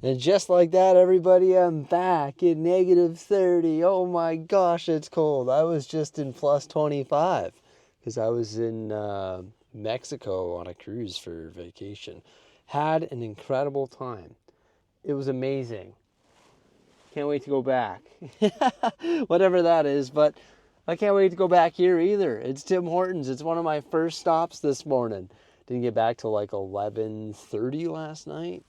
And just like that, everybody, I'm back in -30. Oh my gosh, it's cold. I was just in +25 because I was in Mexico on a cruise for vacation. Had an incredible time. It was amazing. Can't wait to go back. Whatever that is, but I can't wait to go back here either. It's Tim Hortons. It's one of my first stops this morning. Didn't get back till like 11:30 last night.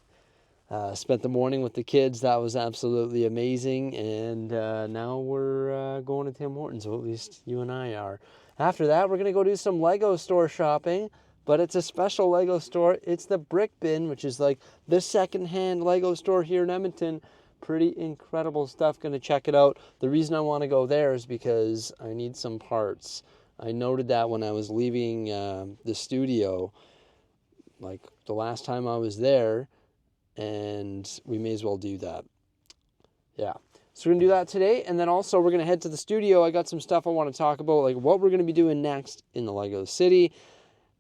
Spent the morning with the kids. That was absolutely amazing. And now we're going to Tim Hortons. Well, at least you and I are. After that, we're going to go do some Lego store shopping. But it's a special Lego store. It's the Brick Bin, which is like the secondhand Lego store here in Edmonton. Pretty incredible stuff. Going to check it out. The reason I want to go there is because I need some parts. I noted that when I was leaving the studio, like the last time I was there, and we may as well do that. Yeah. So we're going to do that today, and then also we're going to head to the studio. I got some stuff I want to talk about, like what we're going to be doing next in the Lego City,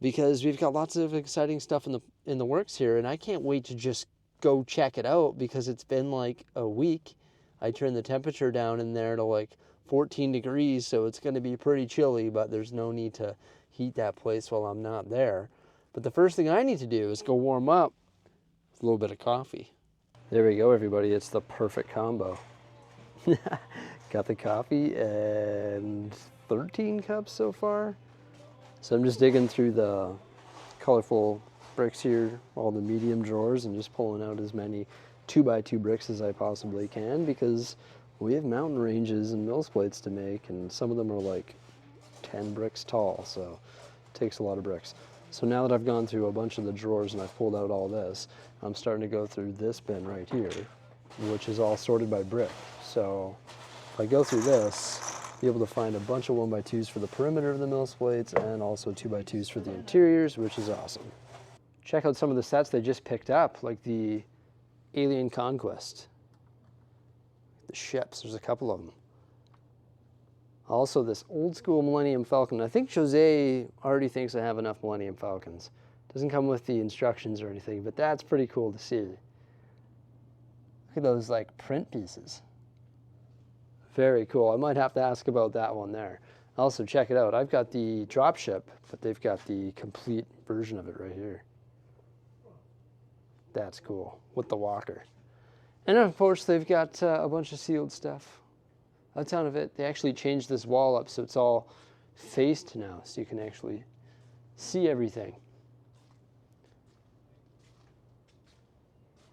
because we've got lots of exciting stuff in the works here, and I can't wait to just go check it out because it's been like a week. I turned the temperature down in there to like 14 degrees, so it's going to be pretty chilly, but there's no need to heat that place while I'm not there. But the first thing I need to do is go warm up with a little bit of coffee. There we go, everybody. It's the perfect combo. Got the coffee and 13 cups so far. So I'm just digging through the colorful bricks here, all the medium drawers, and just pulling out as many 2x2 bricks as I possibly can, because we have mountain ranges and mills plates to make, and some of them are like 10 bricks tall, so it takes a lot of bricks. So now that I've gone through a bunch of the drawers and I've pulled out all this, I'm starting to go through this bin right here, which is all sorted by brick. So if I go through this, be able to find a bunch of 1x2s for the perimeter of the mills plates and also 2x2s for the interiors, which is awesome. Check out some of the sets they just picked up, like the Alien Conquest. The ships, there's a couple of them. Also this old school Millennium Falcon. I think Jose already thinks I have enough Millennium Falcons. Doesn't come with the instructions or anything, but that's pretty cool to see. Look at those like print pieces. Very cool. I might have to ask about that one there. Also, check it out. I've got the dropship, but they've got the complete version of it right here. That's cool, with the walker. And of course, they've got a bunch of sealed stuff. A ton of it. They actually changed this wall up so it's all faced now, so you can actually see everything.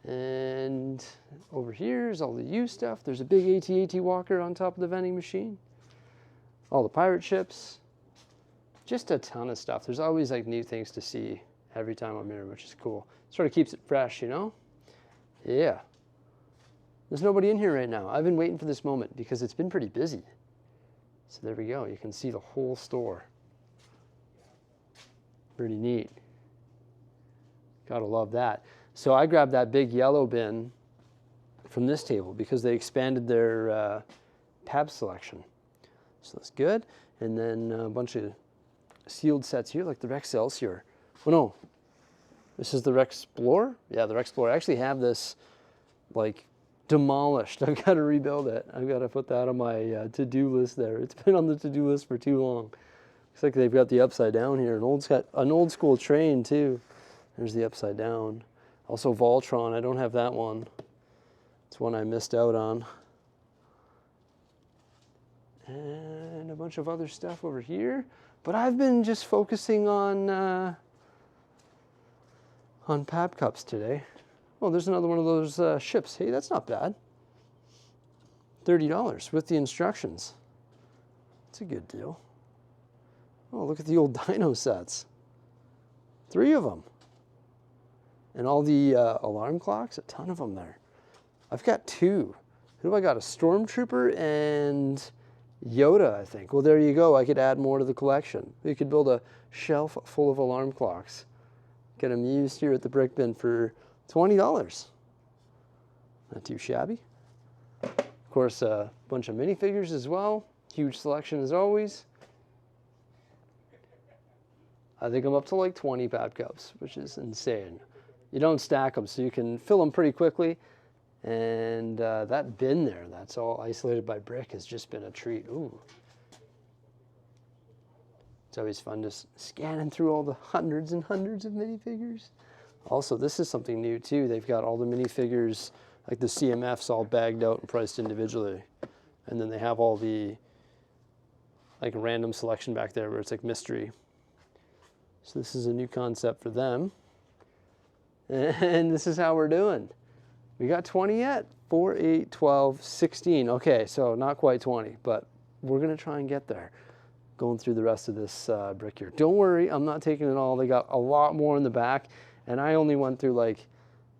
And over here is all the used stuff. There's a big AT-AT walker on top of the vending machine. All the pirate ships. Just a ton of stuff. There's always like new things to see every time I'm here, which is cool. Sort of keeps it fresh, you know? Yeah. There's nobody in here right now. I've been waiting for this moment because it's been pretty busy. So there we go. You can see the whole store. Pretty neat. Gotta love that. So I grabbed that big yellow bin from this table because they expanded their pab selection. So that's good. And then a bunch of sealed sets here, like the Rex Excelsior. Oh no, this is the Rex Explorer? Yeah, the Rex Explorer. I actually have this like demolished. I've got to rebuild it. I've got to put that on my to-do list there. It's been on the to-do list for too long. Looks like they've got the upside down here. An old school train too. There's the upside down. Also Voltron, I don't have that one. It's one I missed out on. And a bunch of other stuff over here. But I've been just focusing on pab cups today. Oh, there's another one of those ships. Hey, that's not bad. $30 with the instructions. That's a good deal. Oh, look at the old dino sets. 3 of them. And all the alarm clocks, a ton of them there. I've got 2. Who do I got? A Stormtrooper and Yoda, I think. Well, there you go. I could add more to the collection. We could build a shelf full of alarm clocks. Get them used here at the Brick Bin for $20. Not too shabby. Of course, a bunch of minifigures as well. Huge selection as always. I think I'm up to like 20 pab cups, which is insane. You don't stack them, so you can fill them pretty quickly. And that bin there, that's all isolated by brick, has just been a treat. Ooh. It's always fun just scanning through all the hundreds and hundreds of minifigures. Also, this is something new too. They've got all the minifigures, like the CMFs, all bagged out and priced individually. And then they have all the like random selection back there where it's like mystery. So this is a new concept for them. And this is how we're doing. We got 20 yet? 4, 8, 12, 16. Okay, so not quite 20, but we're gonna try and get there. Going through the rest of this brick here. Don't worry, I'm not taking it all. They got a lot more in the back, and I only went through like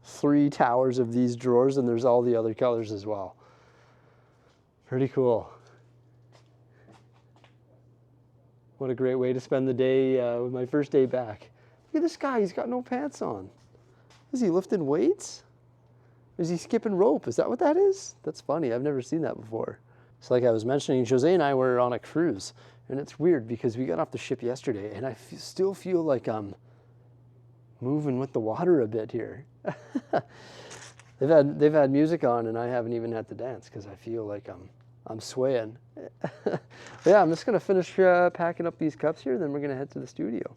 3 towers of these drawers, and there's all the other colors as well. Pretty cool. What a great way to spend the day with my first day back. Look at this guy, he's got no pants on. Is he lifting weights? Is he skipping rope? Is that what that is? That's funny, I've never seen that before. So like I was mentioning, Jose and I were on a cruise, and it's weird because we got off the ship yesterday, and I still feel like I'm moving with the water a bit here. They've had music on, and I haven't even had to dance because I feel like I'm swaying. Yeah, I'm just gonna finish packing up these cups here, then we're gonna head to the studio.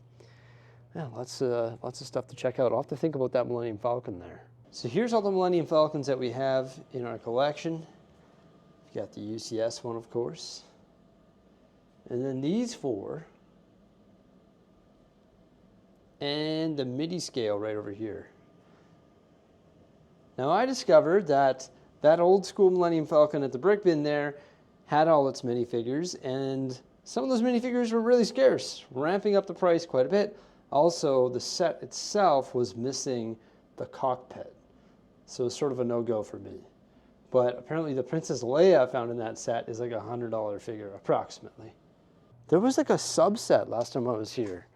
Yeah, lots of stuff to check out. I'll have to think about that Millennium Falcon there. So here's all the Millennium Falcons that we have in our collection. You got the UCS one, of course. And then these 4. And the MIDI scale right over here. Now I discovered that old school Millennium Falcon at the brick bin there had all its minifigures, and some of those minifigures were really scarce, ramping up the price quite a bit. Also, the set itself was missing the cockpit, so it's sort of a no-go for me. But apparently the Princess Leia found in that set is like a $100 figure, approximately. There was like a subset last time I was here,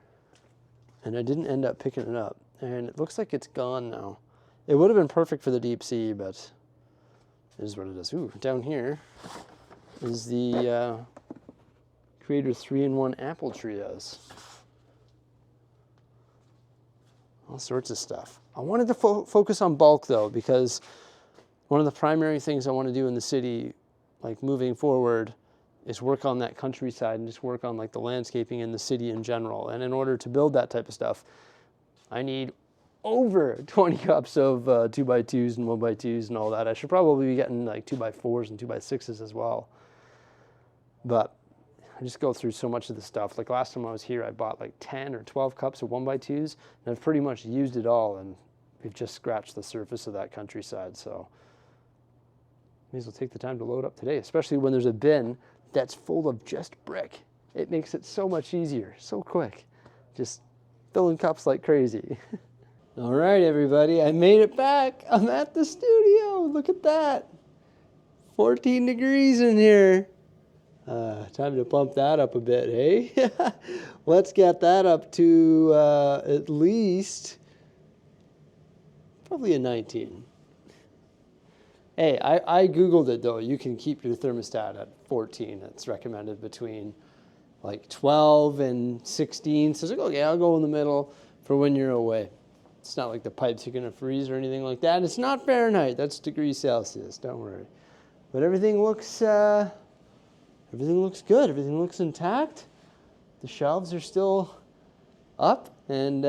and I didn't end up picking it up. And it looks like it's gone now. It would have been perfect for the deep sea, but it is what it is. Ooh, down here is the Creator 3-in-1 Apple Trios. All sorts of stuff. I wanted to focus on bulk though, because one of the primary things I want to do in the city, like moving forward, is work on that countryside and just work on like the landscaping in the city in general. And in order to build that type of stuff, I need over 20 cups of 2x2s and 1x2s and all that. I should probably be getting like 2x4s and 2x6s as well. But I just go through so much of the stuff. Like last time I was here, I bought like 10 or 12 cups of 1x2s, and I've pretty much used it all, and we've just scratched the surface of that countryside. So may as well take the time to load up today, especially when there's a bin that's full of just brick. It makes it so much easier, so quick. Just filling cups like crazy. All right, everybody, I made it back. I'm at the studio. Look at that. 14 degrees in here. Time to pump that up a bit, hey? Let's get that up to at least probably a 19. Hey, I Googled it though. You can keep your thermostat at 14. It's recommended between like 12 and 16. So it's like, okay, I'll go in the middle for when you're away. It's not like the pipes are gonna freeze or anything like that. It's not Fahrenheit, that's degrees Celsius, don't worry. But everything looks good, everything looks intact. The shelves are still up, and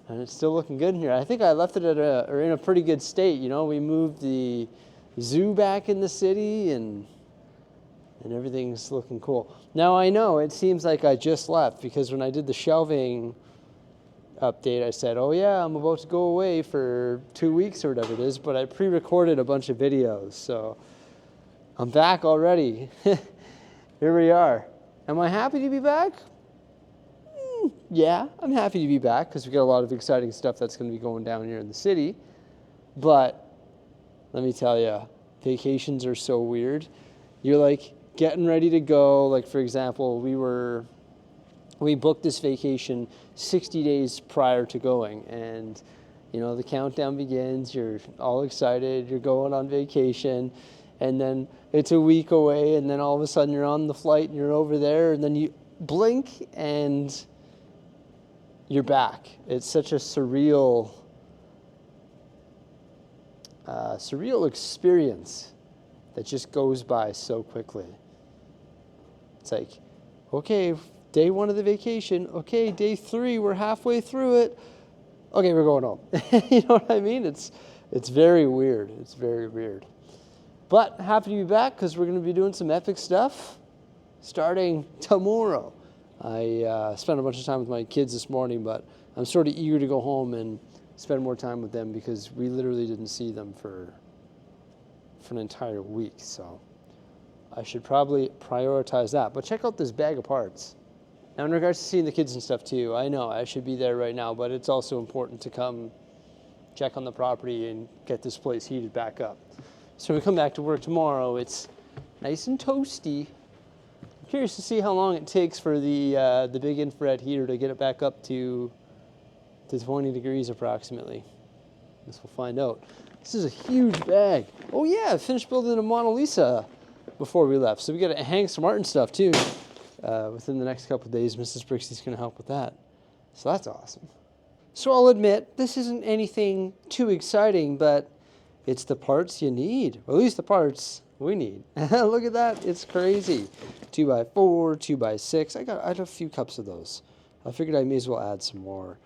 it's still looking good in here. I think I left it in a pretty good state. You know, we moved the zoo back in the city, and everything's looking cool. Now I know it seems like I just left, because when I did the shelving update, I said, oh yeah, I'm about to go away for 2 weeks or whatever it is, but I pre-recorded a bunch of videos, so I'm back already. Here we are. Am I happy to be back? Yeah, I'm happy to be back because we got a lot of exciting stuff that's going to be going down here in the city. But let me tell you, vacations are so weird. You're like getting ready to go. Like, for example, we booked this vacation 60 days prior to going, and you know, the countdown begins, you're all excited, you're going on vacation, and then it's a week away, and then all of a sudden you're on the flight and you're over there, and then you blink and you're back. It's such a surreal surreal experience that just goes by so quickly. It's like, okay, day 1 of the vacation. Okay, day 3, we're halfway through it. Okay, we're going home. You know what I mean? It's very weird. It's very weird. But happy to be back because we're going to be doing some epic stuff starting tomorrow. I spent a bunch of time with my kids this morning, but I'm sort of eager to go home and spend more time with them because we literally didn't see them for an entire week. So I should probably prioritize that. But check out this bag of parts. Now, in regards to seeing the kids and stuff too, I know I should be there right now, but it's also important to come check on the property and get this place heated back up. So when we come back to work tomorrow, it's nice and toasty. I'm curious to see how long it takes for the big infrared heater to get it back up to 20 degrees approximately. I guess we'll find out. This is a huge bag. Oh yeah, I finished building a Mona Lisa before we left. So we got to hang some art and stuff too. Within the next couple of days, Mrs. Bricksy's going to help with that. So that's awesome. So I'll admit, this isn't anything too exciting, but it's the parts you need. Or at least the parts we need. Look at that. It's crazy. 2x4, 2x6. I had a few cups of those. I figured I may as well add some more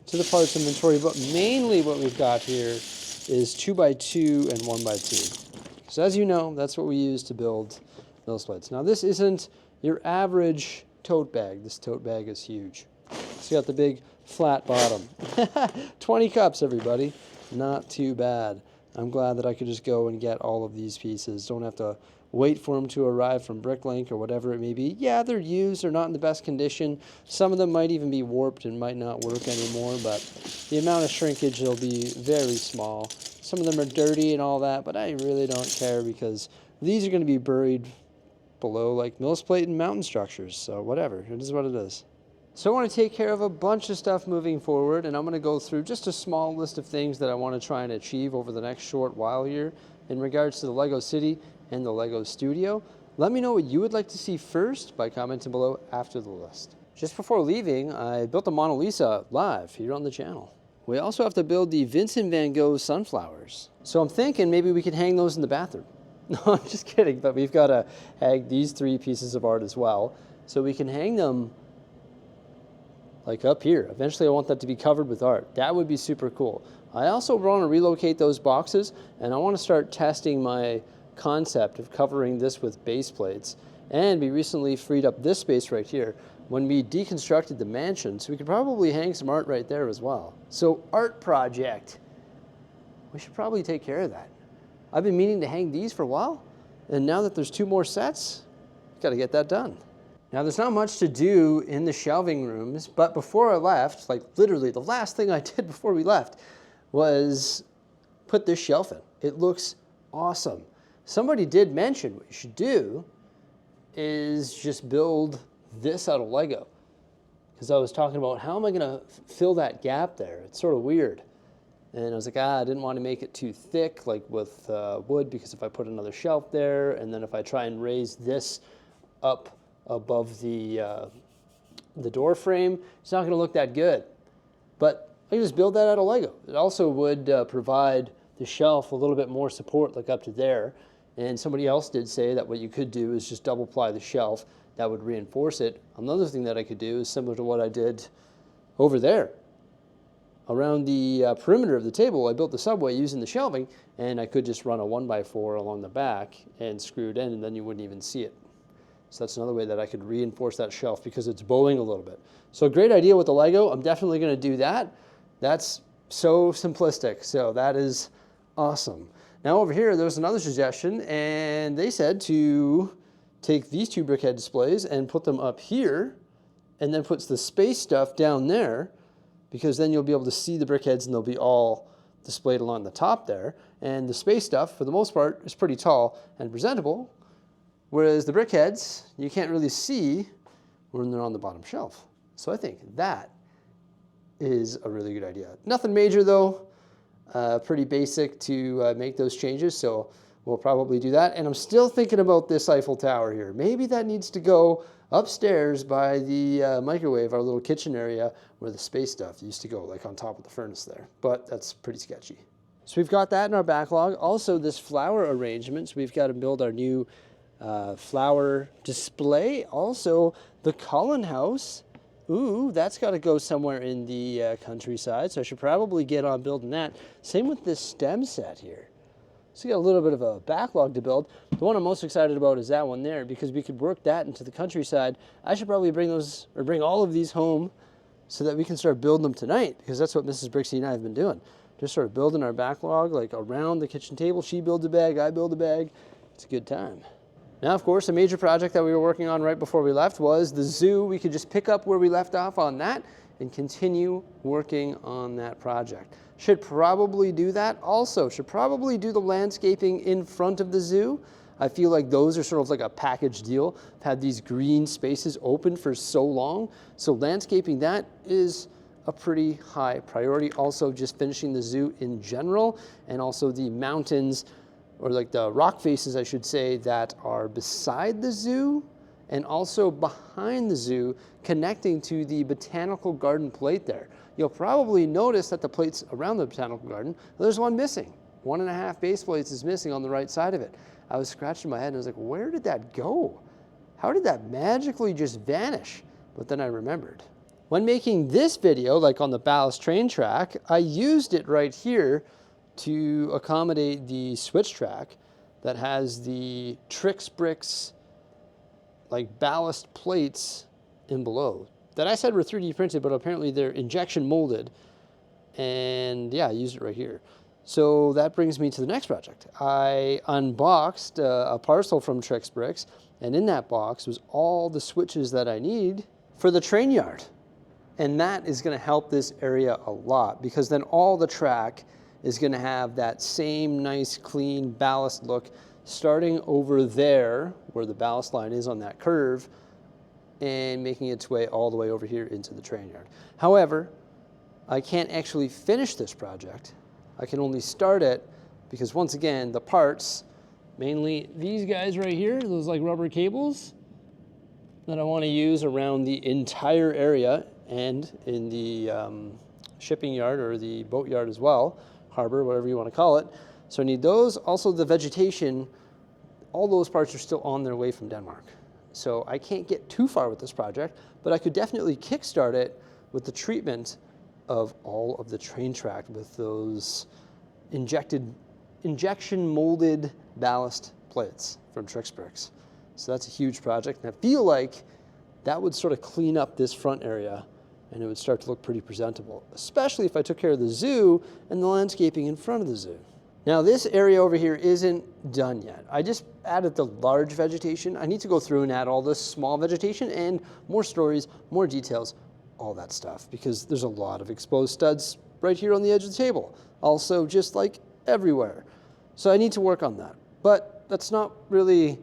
to the parts inventory. But mainly what we've got here is 2x2 and 1x2. So as you know, that's what we use to build those plates. Now this isn't your average tote bag. This tote bag is huge. It's got the big flat bottom. 20 cups, everybody. Not too bad. I'm glad that I could just go and get all of these pieces. Don't have to wait for them to arrive from Bricklink or whatever it may be. Yeah, they're used. They're not in the best condition. Some of them might even be warped and might not work anymore, but the amount of shrinkage will be very small. Some of them are dirty and all that, but I really don't care because these are going to be buried below like Mills Plate and mountain structures. So whatever, it is what it is. So I want to take care of a bunch of stuff moving forward, and I'm going to go through just a small list of things that I want to try and achieve over the next short while here in regards to the Lego City and the Lego Studio. Let me know what you would like to see first by commenting below after the list. Just before leaving, I built a Mona Lisa live here on the channel. We also have to build the Vincent van Gogh sunflowers. So I'm thinking maybe we could hang those in the bathroom. No, I'm just kidding, but we've got to hang these 3 pieces of art as well. So we can hang them like up here. Eventually I want that to be covered with art. That would be super cool. I also want to relocate those boxes, and I want to start testing my concept of covering this with base plates. And we recently freed up this space right here when we deconstructed the mansion, so we could probably hang some art right there as well. So art project. We should probably take care of that. I've been meaning to hang these for a while, and now that there's 2 more sets, got to get that done. Now there's not much to do in the shelving rooms, but before I left, like literally the last thing I did before we left was put this shelf in. It looks awesome. Somebody did mention what you should do is just build this out of Lego. Because I was talking about how am I going to fill that gap there? It's sort of weird. And I was like, I didn't want to make it too thick like with wood, because if I put another shelf there, and then if I try and raise this up above the door frame, it's not going to look that good. But I can just build that out of Lego. It also would provide the shelf a little bit more support, like up to there. And somebody else did say that what you could do is just double ply the shelf. That would reinforce it. Another thing that I could do is similar to what I did over there. Around the perimeter of the table, I built the subway using the shelving, and I could just run a 1x4 along the back and screw it in, and then you wouldn't even see it. So that's another way that I could reinforce that shelf because it's bowing a little bit. So great idea with the Lego. I'm definitely going to do that. That's so simplistic. So that is awesome. Now over here, there was another suggestion, and they said to take these 2 brickhead displays and put them up here, and then puts the space stuff down there, because then you'll be able to see the brickheads and they'll be all displayed along the top there. And the space stuff, for the most part, is pretty tall and presentable, whereas the brickheads, you can't really see when they're on the bottom shelf. So I think that is a really good idea. Nothing major though, pretty basic to make those changes, so we'll probably do that. And I'm still thinking about this Eiffel Tower here. Maybe that needs to go upstairs by the microwave, our little kitchen area where the space stuff used to go, like on top of the furnace there. But that's pretty sketchy. So we've got that in our backlog. Also this flower arrangement, so we've got to build our new flower display. Also the Cullen house. Ooh, that's got to go somewhere in the countryside, so I should probably get on building that. Same with this stem set here. So we got a little bit of a backlog to build. The one I'm most excited about is that one there, because we could work that into the countryside. I should probably bring those, or bring all of these home so that we can start building them tonight, because that's what Mrs. Bricksie and I have been doing. Just sort of building our backlog like around the kitchen table. She builds a bag, I build a bag. It's a good time. Now, of course, a major project that we were working on right before we left was the zoo. We could just pick up where we left off on that and continue working on that project. Should probably do that. Also, should probably do the landscaping in front of the zoo. I feel like those are sort of like a package deal. I've had these green spaces open for so long. So landscaping that is a pretty high priority. Also, just finishing the zoo in general, and also the mountains, or like the rock faces, I should say, that are beside the zoo and also behind the zoo, connecting to the botanical garden plate there. You'll probably notice that the plates around the botanical garden, there's one missing. 1.5 base plates is missing on the right side of it. I was scratching my head and I was like, where did that go? How did that magically just vanish? But then I remembered. When making this video, like on the ballast train track, I used it right here to accommodate the switch track that has the Trix Bricks like ballast plates in below that I said were 3D printed, but apparently they're injection molded. And yeah, I used it right here. So that brings me to the next project. I unboxed a parcel from Trix Bricks, and in that box was all the switches that I need for the train yard. And that is going to help this area a lot, because then all the track is going to have that same nice, clean ballast look, starting over there where the ballast line is on that curve and making its way all the way over here into the train yard. However, I can't actually finish this project. I can only start it because, once again, the parts, mainly these guys right here, those like rubber cables that I want to use around the entire area and in the shipping yard or the boat yard as well, harbor, whatever you want to call it. So I need those. Also the vegetation, all those parts are still on their way from Denmark. So I can't get too far with this project, but I could definitely kickstart it with the treatment of all of the train track with those injection molded ballast plates from Trix Bricks. So that's a huge project. And I feel like that would sort of clean up this front area and it would start to look pretty presentable, especially if I took care of the zoo and the landscaping in front of the zoo. Now this area over here isn't done yet. I just added the large vegetation. I need to go through and add all this small vegetation and more stories, more details, all that stuff, because there's a lot of exposed studs right here on the edge of the table. Also, just like everywhere. So I need to work on that. But that's not really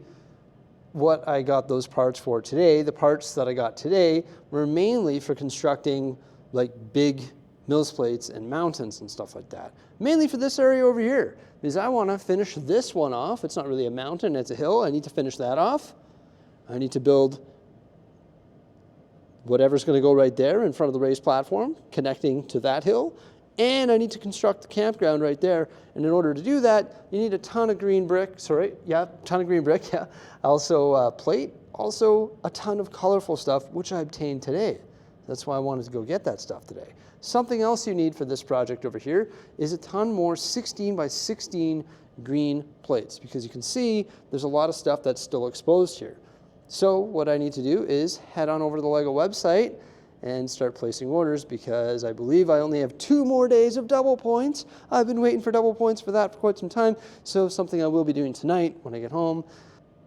what I got those parts for today. The parts that I got today were mainly for constructing like big mills plates and mountains and stuff like that. Mainly for this area over here, because I want to finish this one off. It's not really a mountain, it's a hill. I need to finish that off. I need to build whatever's going to go right there in front of the raised platform, connecting to that hill. And I need to construct the campground right there. And in order to do that, you need a ton of green brick. Ton of green brick, yeah. Also plate, also a ton of colorful stuff, which I obtained today. That's why I wanted to go get that stuff today. Something else you need for this project over here is a ton more 16 by 16 green plates, because you can see there's a lot of stuff that's still exposed here. So what I need to do is head on over to the Lego website and start placing orders, because I believe I only have 2 more days of double points. I've been waiting for double points for that for quite some time. So something I will be doing tonight when I get home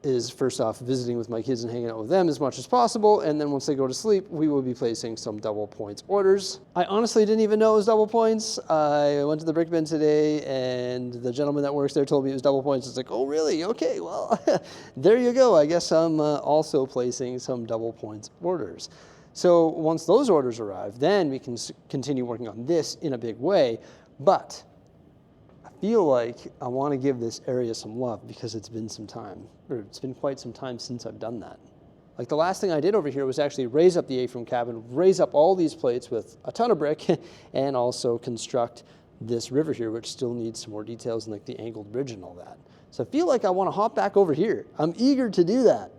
is, first off, visiting with my kids and hanging out with them as much as possible. And then once they go to sleep, we will be placing some double points orders. I honestly didn't even know it was double points. I went to the brick bin today and the gentleman that works there told me it was double points. It's like, oh really? Okay, well, there you go. I guess I'm also placing some double points orders. So once those orders arrive, then we can continue working on this in a big way. But I feel like I want to give this area some love, because it's been some time, or it's been quite some time since I've done that. Like the last thing I did over here was actually raise up the A-frame cabin, raise up all these plates with a ton of brick, and also construct this river here, which still needs some more details and like the angled bridge and all that. So I feel like I want to hop back over here. I'm eager to do that.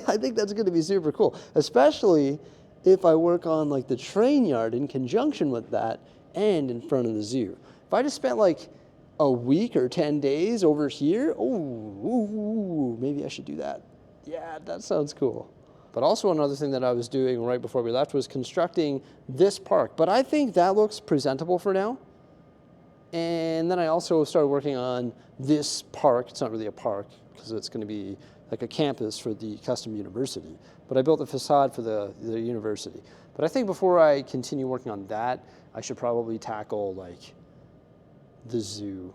I think that's going to be super cool, especially if I work on like the train yard in conjunction with that and in front of the zoo. If I just spent like a week or 10 days over here, oh, maybe I should do that. Yeah, that sounds cool. But also another thing that I was doing right before we left was constructing this park. But I think that looks presentable for now. And then I also started working on this park. It's not really a park because it's going to be like a campus for the custom university. But I built a facade for the university. But I think before I continue working on that, I should probably tackle like the zoo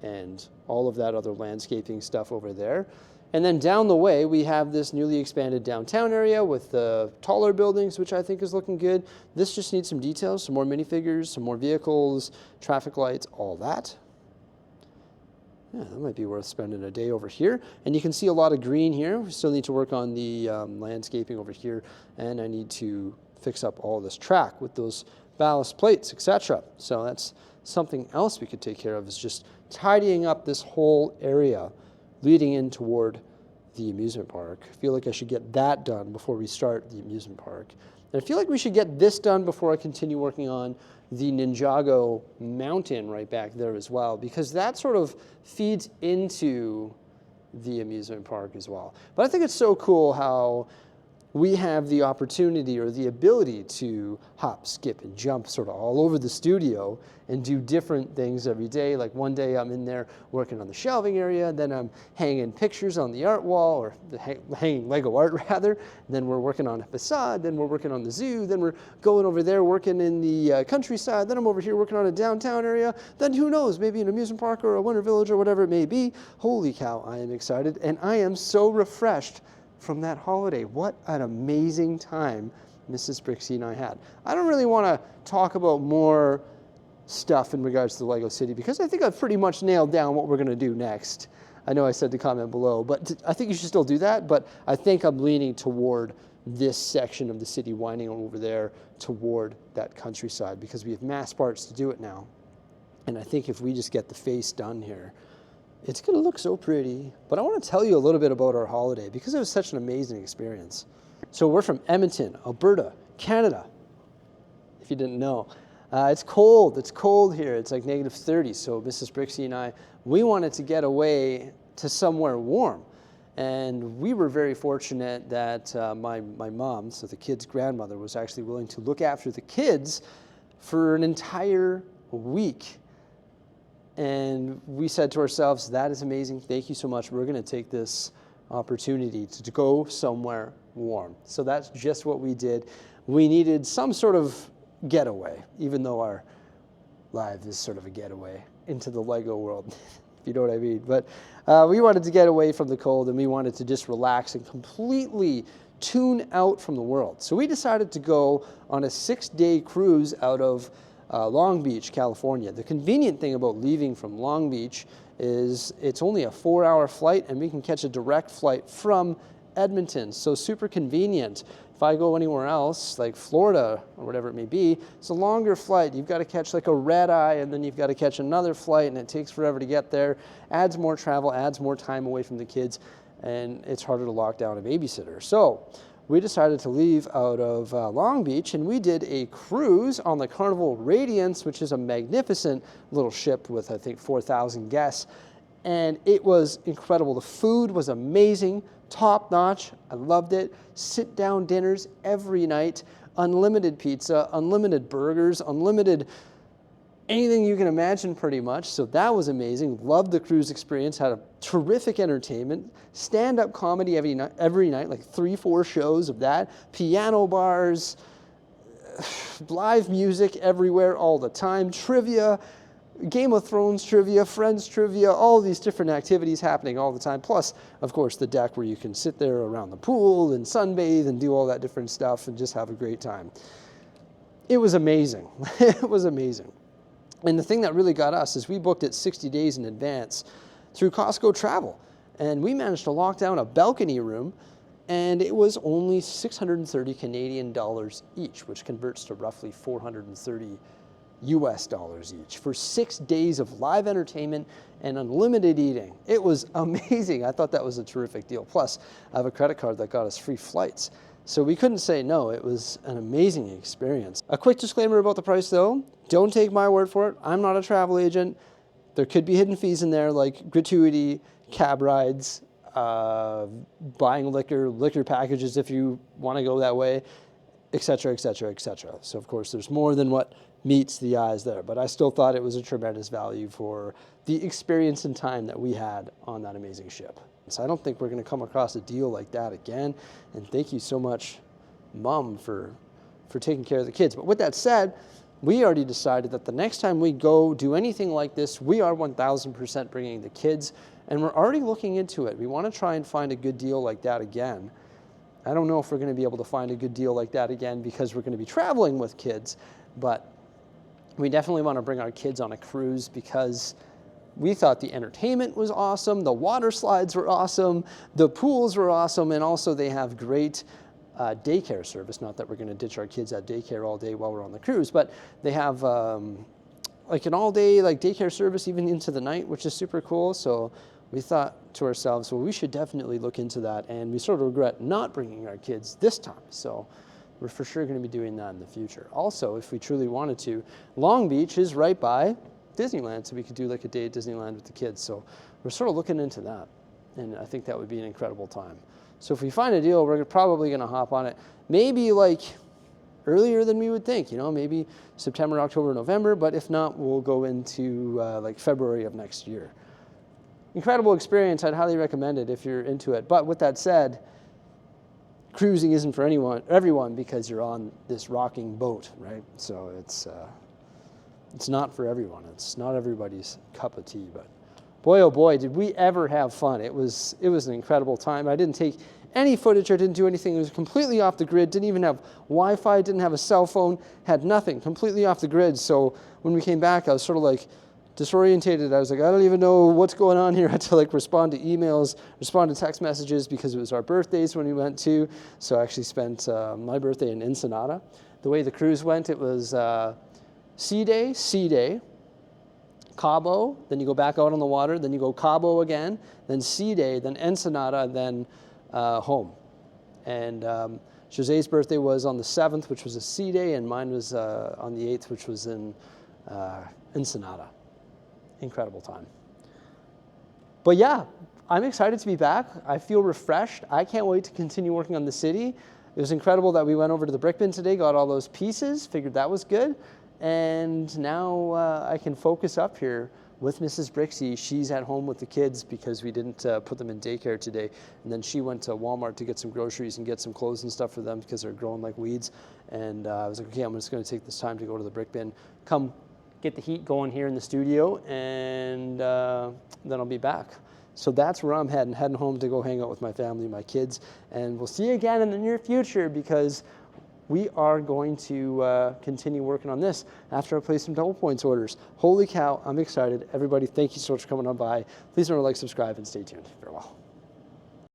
and all of that other landscaping stuff over there. And then down the way, we have this newly expanded downtown area with the taller buildings, which I think is looking good. This just needs some details, some more minifigures, some more vehicles, traffic lights, all that. Yeah, that might be worth spending a day over here. And you can see a lot of green here. We still need to work on the landscaping over here. And I need to fix up all this track with those ballast plates, etc. So that's something else we could take care of, is just tidying up this whole area leading in toward the amusement park. I feel like I should get that done before we start the amusement park. And I feel like we should get this done before I continue working on the Ninjago mountain right back there as well, because that sort of feeds into the amusement park as well. But I think it's so cool how we have the opportunity or the ability to hop, skip, and jump sort of all over the studio and do different things every day. Like one day I'm in there working on the shelving area, then I'm hanging pictures on the art wall, or hanging Lego art rather, then we're working on a facade, then we're working on the zoo, then we're going over there working in the countryside, then I'm over here working on a downtown area, then who knows, maybe an amusement park or a winter village or whatever it may be. Holy cow, I am excited, and I am so refreshed from that holiday. What an amazing time Mrs. Bricksie and I had. I don't really want to talk about more stuff in regards to the Lego City because I think I've pretty much nailed down what we're going to do next. I know I said to comment below, but I think you should still do that, but I think I'm leaning toward this section of the city, winding over there toward that countryside, because we have mass parts to do it now. And I think if we just get the face done here, it's going to look so pretty. But I want to tell you a little bit about our holiday because it was such an amazing experience. So we're from Edmonton, Alberta, Canada, if you didn't know. It's cold. It's cold here. It's like -30. So Mrs. Bricksie and I, we wanted to get away to somewhere warm. And we were very fortunate that my mom, so the kids' grandmother, was actually willing to look after the kids for an entire week. And we said to ourselves, that is amazing. Thank you so much. We're going to take this opportunity to go somewhere warm. So that's just what we did. We needed some sort of getaway, even though our life is sort of a getaway into the Lego world, if you know what I mean. But we wanted to get away from the cold, and we wanted to just relax and completely tune out from the world. So we decided to go on a 6-day cruise out of Long Beach, California. The convenient thing about leaving from Long Beach is it's only a 4-hour flight, and we can catch a direct flight from Edmonton. So super convenient. If I go anywhere else, like Florida or whatever it may be, it's a longer flight. You've got to catch like a red eye, and then you've got to catch another flight, and it takes forever to get there. Adds more travel, adds more time away from the kids, and it's harder to lock down a babysitter. So we decided to leave out of Long Beach, and we did a cruise on the Carnival Radiance, which is a magnificent little ship with, I think, 4,000 guests. And it was incredible. The food was amazing, top-notch. I loved it. Sit-down dinners every night, unlimited pizza, unlimited burgers, unlimited anything you can imagine pretty much. So that was amazing. Loved the cruise experience. Had a terrific entertainment. Stand-up comedy every night, like 3-4 shows of that. Piano bars, live music everywhere all the time. Trivia, Game of Thrones trivia, Friends trivia, all these different activities happening all the time. Plus, of course, the deck where you can sit there around the pool and sunbathe and do all that different stuff and just have a great time. It was amazing. It was amazing. And the thing that really got us is we booked it 60 days in advance through Costco Travel. And we managed to lock down a balcony room, and it was only 630 Canadian dollars each, which converts to roughly $430 US dollars each for 6 days of live entertainment and unlimited eating. It was amazing. I thought that was a terrific deal. Plus, I have a credit card that got us free flights. So we couldn't say no. It was an amazing experience. A quick disclaimer about the price though. Don't take my word for it. I'm not a travel agent. There could be hidden fees in there like gratuity, cab rides, buying liquor packages if you want to go that way, etc., etc., etc. So of course there's more than what meets the eyes there, but I still thought it was a tremendous value for the experience and time that we had on that amazing ship. So I don't think we're going to come across a deal like that again. And thank you so much, Mom, for taking care of the kids. But with that said, we already decided that the next time we go do anything like this, we are 1000% bringing the kids, and we're already looking into it. We want to try and find a good deal like that again. I don't know if we're going to be able to find a good deal like that again because we're going to be traveling with kids, but we definitely want to bring our kids on a cruise because we thought the entertainment was awesome, the water slides were awesome, the pools were awesome, and also they have great daycare service. Not that we're going to ditch our kids at daycare all day while we're on the cruise, but they have like an all-day daycare service even into the night, which is super cool. So we thought to ourselves, well, we should definitely look into that, and we sort of regret not bringing our kids this time. So we're for sure going to be doing that in the future. Also, if we truly wanted to, Long Beach is right by Disneyland, so we could do like a day at Disneyland with the kids. So we're sort of looking into that, and I think that would be an incredible time. So if we find a deal, we're probably going to hop on it. Maybe like earlier than we would think, maybe September, October, November, but if not, we'll go into like February of next year. Incredible experience. I'd highly recommend it if you're into it. But with that said, cruising isn't for everyone because you're on this rocking boat, right? So it's not for everyone. It's not everybody's cup of tea, but boy, oh boy, did we ever have fun. It was an incredible time. I didn't take any footage. I didn't do anything. It was completely off the grid. Didn't even have Wi-Fi. Didn't have a cell phone. Had nothing. Completely off the grid. So when we came back, I was sort of like disorientated. I was like, I don't even know what's going on here. I had to like respond to emails, respond to text messages because it was our birthdays when we went to. So I actually spent my birthday in Ensenada. The way the cruise went, it was sea day, Cabo, then you go back out on the water, then you go Cabo again, then sea day, then Ensenada, then home. And Jose's birthday was on the 7th, which was a sea day, and mine was on the 8th, which was in Ensenada. Incredible time. But yeah, I'm excited to be back. I feel refreshed. I can't wait to continue working on the city. It was incredible that we went over to the brick bin today, got all those pieces, figured that was good. And now I can focus up here with Mrs. Bricksie. She's at home with the kids because we didn't put them in daycare today. And then she went to Walmart to get some groceries and get some clothes and stuff for them because they're growing like weeds. And I was like, okay, I'm just going to take this time to go to the brick bin, come get the heat going here in the studio, and then I'll be back. So that's where I'm heading home to go hang out with my family, my kids. And we'll see you again in the near future because we are going to continue working on this after I place some double points orders. Holy cow, I'm excited. Everybody, thank you so much for coming on by. Please remember to like, subscribe, and stay tuned. Farewell.